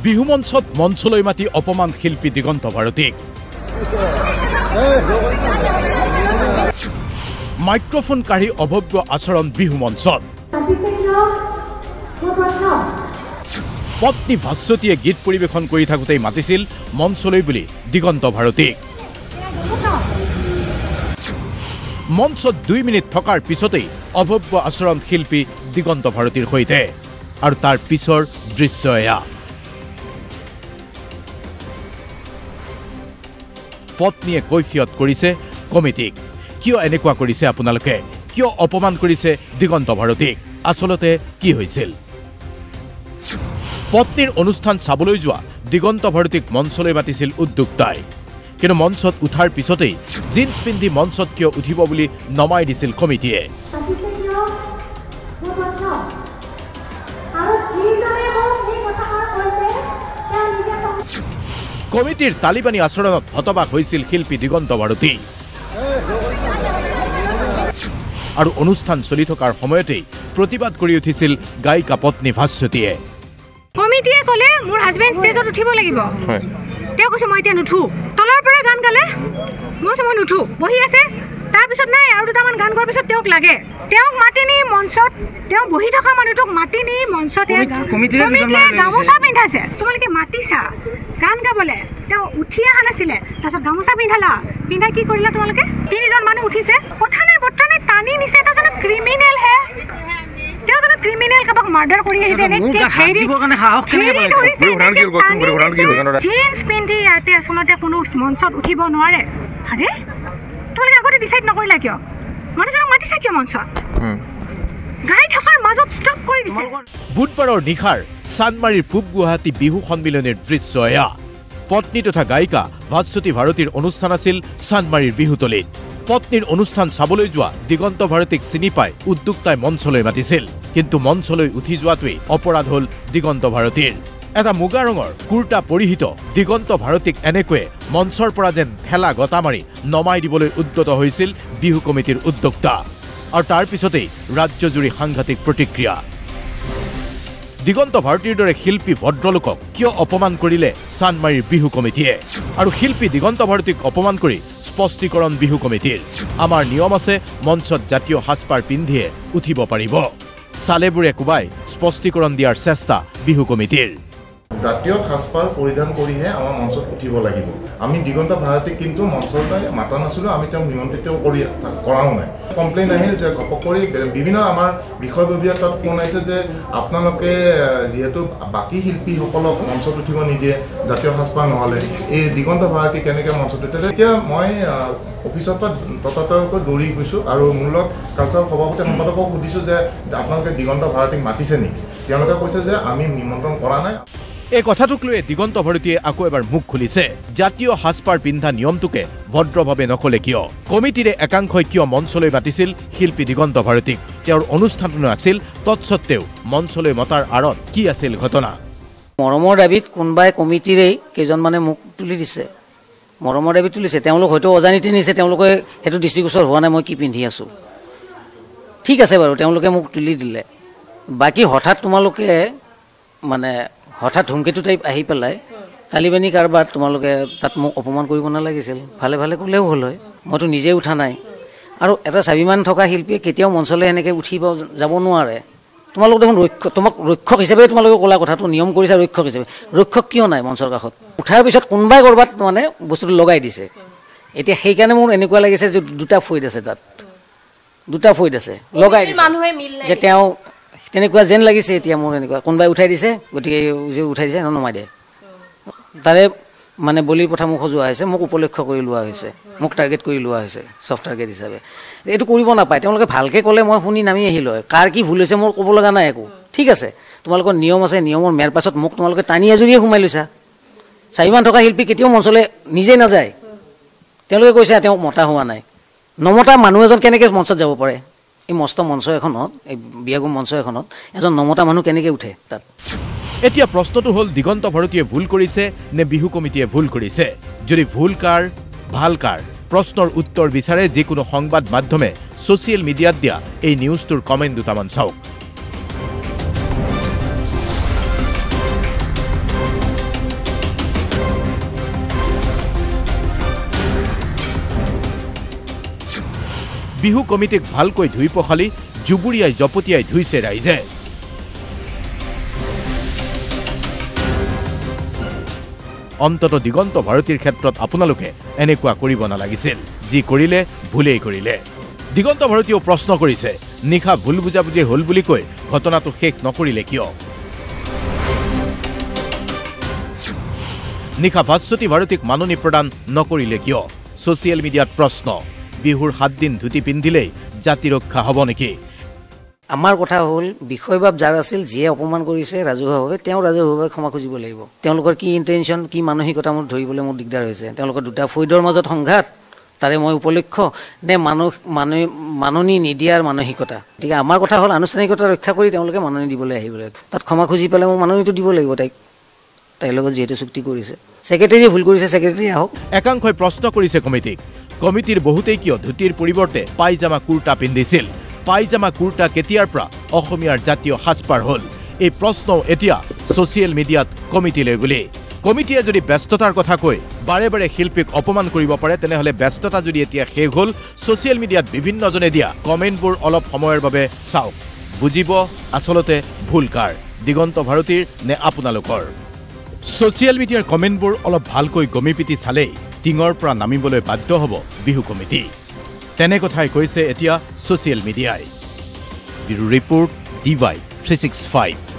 বিহু মঞ্চত মঞ্চলৈ মাতি অপমান শিল্পী দিগন্ত ভাৰতীক মাইক্ৰফোন কাঢ়ি অভব্য আচৰণ বিহু মঞ্চত পত্নী ভাস্বতীয়ে গীত পৰিৱেশন কৰি থাকোঁতেই মাতিছিল মঞ্চলৈ বুলি দিগন্ত ভাৰতীক মঞ্চত 2 মিনিট থকাৰ পিছতেই অভব্য আচৰণ শিল্পী দিগন্ত ভাৰতীৰ সৈতে আৰু তাৰ পিছৰ দৃশ্য এয়া পত্নীয়ে কৈফিয়ত কৰিছে কমিটিক কিয় এনেকুৱা কৰিছে আপোনালোকে কিয় অপমান কৰিছে দিগন্ত ভাৰতীক আসলতে কি হৈছিল পত্নীৰ অনুষ্ঠান চাবলৈ যোৱা দিগন্ত ভাৰতীক মঞ্চলৈ মাতিছিল উদ্যোক্তাই কিন্তু মঞ্চত উঠাৰ পিছতেই জিন্স পিন্ধি মঞ্চত কিয় উঠিব বুলি নমাই দিছিল কমিটিয়ে কমিটিৰ তালিবানী আচৰণত হতবাক হৈছিল শিল্পী দিগন্ত ভাৰতী আৰু অনুষ্ঠান চলি থকাৰ সময়তেই প্ৰতিবাদ কৰি উঠিছিল গায়িকা পত্নী ভাস্বতীয়ে কমিটিয়ে ক'লে মোৰ হাজবেণ্ড ষ্টেজত উঠিব লাগিব তেওঁ কৈছে মই এতিয়া নুঠো তলৰ পৰা গান গালে মই নুঠো বহি আছে তাৰপিছত নাই আৰু দুটামান গান গোৱাৰ পিছত তেওঁক লাগে তেওঁক মাতিনি মঞ্চত তেওঁ বহি থকা মানুহটোক মাতিনি মঞ্চত কমিটিয়ে গামোচা পিন্ধাইছে তোমালোকে মাতিছা গান গাবলে তেওঁ উঠি অহা নাছিলে তাৰপিছত গামোচা পিন্ধালা পিন্ধাই কি কৰিলা তোমালোকে 3জন মানুহ উঠিছে কথা নাই বৰ্তা নাই টানি নিছে এটা জন ক্ৰিমিনেল হে তেওঁ জন ক্ৰিমিনেল কাবাক মাৰ্ডাৰ কৰি আহিছে এনেকে হেৰি কাৰণে সাহস কেনে জিন্স পিন্ধি ইয়াতে আসলতে কোনো মঞ্চত উঠিব নোৱাৰে আৰে তোমালোকে আগতে ডিসাইড নকৰিলা কিয় মানুহজনক মাতিছে কিয় মঞ্চত গাই থকাৰ মাজত ষ্টপ কৰি দিছে বুধবাৰৰ নিশাৰ চানমাৰীৰ পূব গুৱাহাটী বিহু সন্মিলনীৰ দৃশ্য এয়া পত্নী তথা গায়িকা ভাস্বতী ভাৰতীৰ অনুষ্ঠান আছিল চানমাৰীৰ বিহুতলীত পত্নীৰ অনুষ্ঠান চাবলৈ যোৱা দিগন্ত ভাৰতীক চিনি পাই উদ্যোক্তাই মঞ্চলৈ মাতিছিল কিন্তু মঞ্চলৈ উঠি যোৱাটোৱেই অপৰাধ হ'ল দিগন্ত ভাৰতীৰ এটা মুগা ৰঙৰ কুৰ্তা পৰিহিত দিগন্ত ভাৰতীক এনেকৈয়ে মঞ্চৰ পৰা যেন ঠেলা গতা মাৰি নমাই দিবলৈ উদ্যত হৈছিল বিহু কমিটিৰ উদ্যোক্তা আৰু তাৰ পিছতেই ৰাজ্যজুৰি সাংঘাতিক প্ৰতিক্ৰিয়া দিগন্ত ভাৰতীৰ দৰে শিল্পী ভদ্ৰলোকক কিয় অপমান কৰিলে চানমাৰীৰ বিহু কমিটিয়ে আৰু শিল্পী দিগন্ত ভাৰতীক অপমান কৰি স্পষ্টীকৰণ বিহু কমিটিৰ আমাৰ নিয়ম আছে মঞ্চত জাতীয় সাজপাৰ পিন্ধিয়ে উঠিব পাৰিব সালেবুৰে কুবাই স্পষ্টীকৰণ দিয়াৰ চেষ্টা বিহু কমিটিৰ জাতীয় সাজপাৰ পৰিধান কৰিহে আমাৰ মঞ্চত উঠিব লাগিব আমি দিগন্ত ভাৰতী কিন্তু মঞ্চলৈ মাতা নাছিলোঁ আমি তেওঁ নিমন্ত্ৰিত কৰাও নাই কমপ্লেইন আহিল যে ঘপক কৰি বিভিন্ন আমাৰ বিষয়ববীয়াত ফোন আহিছে যে আপোনালোকে যিহেতু বাকী শিল্পীসকলক মঞ্চত উঠিব নিদিয়ে জাতীয় সাজপাৰ নহ'লে এই দিগন্ত ভাৰতী কেনেকৈ মঞ্চত উঠে তেতিয়া মই অফিচৰ পৰা ততাতৈয়াকৈ দৌৰি গৈছোঁ আৰু মোৰ লগত কালচাৰ সভাপতি সম্পাদকক সুধিছোঁ যে আপোনালোকে দিগন্ত ভাৰতীক মাতিছে নেকি তেওঁলোকে কৈছে যে আমি নিমন্ত্ৰণ কৰা নাই এই কথাটোক লৈ দিগন্ত ভাৰতীয়ে আকৌ এবাৰ মুখ খুলিছে জাতীয় সাজপাৰ পিন্ধা নিয়মটোকে ভদ্ৰভাৱে নকলে কিয় কমিটিৰে একাংশই কিয় মঞ্চলৈ মাতিছিল শিল্পী দিগন্ত ভাৰতীক তেওঁৰ অনুষ্ঠানো আছিল তৎসত্ত্বেও মঞ্চলৈ মতাৰ আঁৰত কি আছিল ঘটনা মৰমৰ দাবীত কোনোবাই কমিটিৰে কেইজনমানে মুখ তুলি দিছে মৰমৰ দাবীত তুলিছে তেওঁলোক হয়তো অজানিতে নিছে তেওঁলোকে সেইটো দৃষ্টিগোচৰ হোৱা নাই মই কি পিন্ধি আছোঁ ঠিক আছে বাৰু তেওঁলোকে মোক তুলি দিলে বাকী হঠাৎ তোমালোকে মানে হঠাৎ ধুমকেতু টাইপ আহি পেলাই তালিবানী কাৰবাৰ তোমালোকে তাত মোক অপমান কৰিব নালাগিছিল ভালে ভালে ক'লেও হ'ল হয় মইতো নিজে উঠা নাই আৰু এটা স্বাভিমান থকা শিল্পীয়ে কেতিয়াও মঞ্চলৈ এনেকৈ উঠিব যাব নোৱাৰে তোমালোক দেখোন তোমাক ৰক্ষক হিচাপে তোমালোকে ক'লা কথাটো নিয়ম কৰিছা ৰক্ষক হিচাপে ৰক্ষক কিয় নাই মঞ্চৰ কাষত উঠাৰ পিছত কোনোবাই ক'ৰবাত মানে বস্তুটো লগাই দিছে এতিয়া সেইকাৰণে মোৰ এনেকুৱা লাগিছে যে দুটা ফৈদ আছে তাত দুটা ফৈদ আছে লগাই দিছে যে তেওঁ তেনেকুৱা যেন লাগিছে এতিয়া মোৰ এনেকুৱা কোনোবাই উঠাই দিছে গতিকে যে উঠাই দিছে নমাই দিয়ে তাৰে মানে বলিৰ কথা মোক সজোৱা হৈছে মোক উপলক্ষ্য কৰি লোৱা হৈছে মোক টাৰ্গেট কৰি লোৱা হৈছে ছফ্ট টাৰ্গেট হিচাপে এইটো কৰিব নাপায় তেওঁলোকে ভালকৈ ক'লে মই শুনি নামি আহিলোঁ হয় কাৰ কি ভুল হৈছে মোৰ ক'ব লগা নাই একো ঠিক আছে তোমালোকৰ নিয়ম আছে নিয়মৰ মেৰ পাছত মোক তোমালোকে টানি এজৰিয়ে সোমাই লৈছা স্বাভিমান থকা শিল্পী কেতিয়াও মঞ্চলৈ নিজে নাযায় তেওঁলোকে কৈছে তেওঁ মতা হোৱা নাই নমতা মানুহ এজন কেনেকৈ মঞ্চত যাব পাৰে এই মস্ত মঞ্চ এখনত এই বিয়াগুম মঞ্চ এখনত এজন নমতা মানুহ কেনেকৈ উঠে তাত এতিয়া প্ৰশ্নটো হ'ল দিগন্ত ভাৰতীয়ে ভুল কৰিছে নে বিহু কমিটিয়ে ভুল কৰিছে যদি ভুল কাৰ ভাল কাৰ প্ৰশ্নৰ উত্তৰ বিচাৰে যিকোনো সংবাদ মাধ্যমে ছ'চিয়েল মিডিয়াত দিয়া এই নিউজটোৰ কমেণ্ট দুটামান চাওক বিহু কমিটিক ভালকৈ ধুই পখালি জুবুৰিয়াই জপতিয়াই ধুইছে ৰাইজে। অন্তত দিগন্ত ভাৰতীৰ ক্ষেত্ৰত আপোনালোকে এনেকুৱা কৰিব নালাগিছিল, যি কৰিলে ভুলেই কৰিলে। দিগন্ত ভাৰতীয়েও প্ৰশ্ন কৰিছে, নিশা ভুল বুজাবুজি হ'ল বুলি কৈ ঘটনাটো শেষ নকৰিলে কিয়? নিশা ভাস্বতী ভাৰতীক মাননি প্ৰদান নকৰিলে কিয়? ছ'চিয়েল মিডিয়াত প্ৰশ্ন, বিহুৰ 7 দিন ধুতি পিন্ধিলেই জাতি ৰক্ষা হ'ব নেকি? আমাৰ কথা হ'ল বিষয়বাব যাৰ আছিল, যিয়ে অপমান কৰিছে ৰাজহুৱাভাৱে, তেওঁ ৰাজহুৱাভাৱে ক্ষমা খুজিব লাগিব। তেওঁলোকৰ কি ইণ্টেনশ্যন, কি মানসিকতা মোৰ ধৰিবলৈ মোৰ দিগদাৰ হৈছে। তেওঁলোকৰ দুটা ফৈদৰ মাজত সংঘাত, তাৰে মই উপলক্ষ নে মাননি নিদিয়াৰ মানসিকতা। গতিকে আমাৰ কথা হ'ল আনুষ্ঠানিকতা ৰক্ষা কৰি তেওঁলোকে মাননি দিবলৈ আহিব লাগিব। তাত ক্ষমা খুজি পেলাই মই মাননিটো দিব লাগিব তাইৰ লগত যিহেতু চুক্তি কৰিছে। ছেক্ৰেটাৰীয়ে ভুল কৰিছে, ছেক্ৰেটাৰী আহক। একাংশই প্ৰশ্ন কৰিছে কমিটিক, কমিটিৰ বহুতেই কিয় ধুতিৰ পৰিৱৰ্তে পাইজামা কুৰ্তা পিন্ধিছিল? পাইজামা কুৰ্তা কেতিয়াৰ পৰা অসমীয়াৰ জাতীয় সাজপাৰ হ'ল? এই প্ৰশ্নও এতিয়া ছ'চিয়েল মিডিয়াত কমিটিলৈ বুলি। কমিটিয়ে যদি ব্যস্ততাৰ কথা কৈ বাৰে বাৰে শিল্পীক অপমান কৰিব পাৰে, তেনেহ'লে ব্যস্ততা যদি এতিয়া শেষ হ'ল, ছ'চিয়েল মিডিয়াত বিভিন্নজনে দিয়া কমেণ্টবোৰ অলপ সময়ৰ বাবে চাওক, বুজিব আচলতে ভুল কাৰ, দিগন্ত ভাৰতীৰ নে আপোনালোকৰ? ছ'চিয়েল মিডিয়াৰ কমেণ্টবোৰ অলপ ভালকৈ গমি পিটি চালেই টিঙৰ পৰা নামিবলৈ বাধ্য হ'ব বিহু কমিটি। তেনে কথাই কৈছে এতিয়া ছ'চিয়েল মিডিয়াই। Bureau report DY 365।